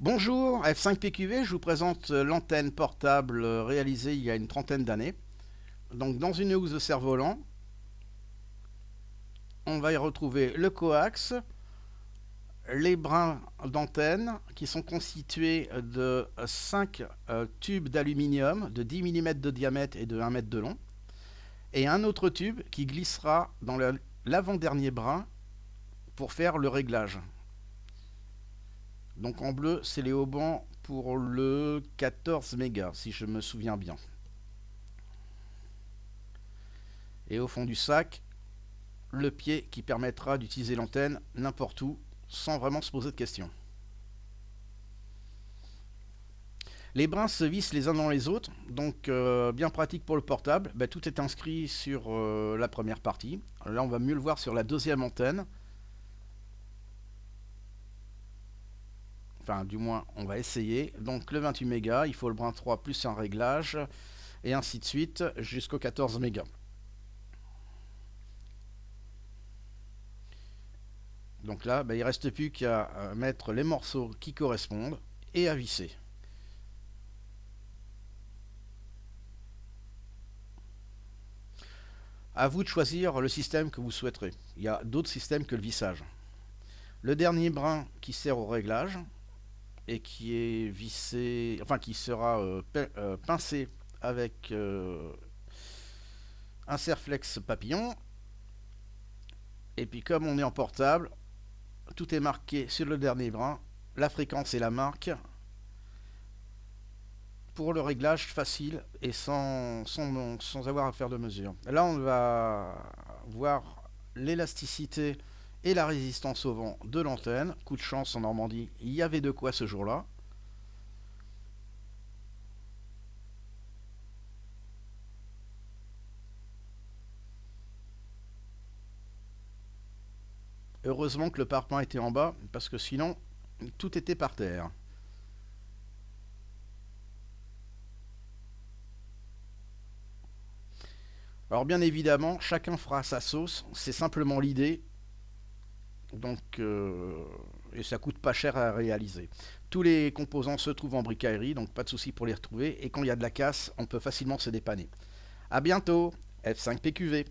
Bonjour, F5PQV, je vous présente l'antenne portable réalisée il y a une trentaine d'années. Donc dans une housse de cerf-volant, on va y retrouver le coax, les brins d'antenne qui sont constitués de 5 tubes d'aluminium de 10 mm de diamètre et de 1 mètre de long, et un autre tube qui glissera dans l'avant-dernier brin pour faire le réglage. Donc en bleu, c'est les haubans pour le 14 mégas, si je me souviens bien. Et au fond du sac, le pied qui permettra d'utiliser l'antenne n'importe où, sans vraiment se poser de questions. Les brins se vissent les uns dans les autres, donc bien pratique pour le portable. Tout est inscrit sur la première partie. Là, on va mieux le voir sur la deuxième antenne. Enfin, du moins, on va essayer. Donc, le 28 mégas, il faut le brin 3 plus un réglage, et ainsi de suite, jusqu'au 14 mégas. Donc là, il ne reste plus qu'à mettre les morceaux qui correspondent et à visser. À vous de choisir le système que vous souhaiterez. Il y a d'autres systèmes que le vissage. Le dernier brin qui sert au réglage et qui est vissé, enfin qui sera pincé avec un serre-flex papillon. Et puis comme on est en portable, tout est marqué sur le dernier brin, la fréquence et la marque, pour le réglage facile et sans avoir à faire de mesure. Là, on va voir l'élasticité et la résistance au vent de l'antenne. Coup de chance en Normandie, il y avait de quoi ce jour-là. Heureusement que le parpaing était en bas, parce que sinon, tout était par terre. Alors bien évidemment, chacun fera sa sauce, c'est simplement l'idée. Donc, et ça coûte pas cher à réaliser. Tous les composants se trouvent en bricaillerie, donc pas de souci pour les retrouver. Et quand il y a de la casse, on peut facilement se dépanner. A bientôt, F5PQV.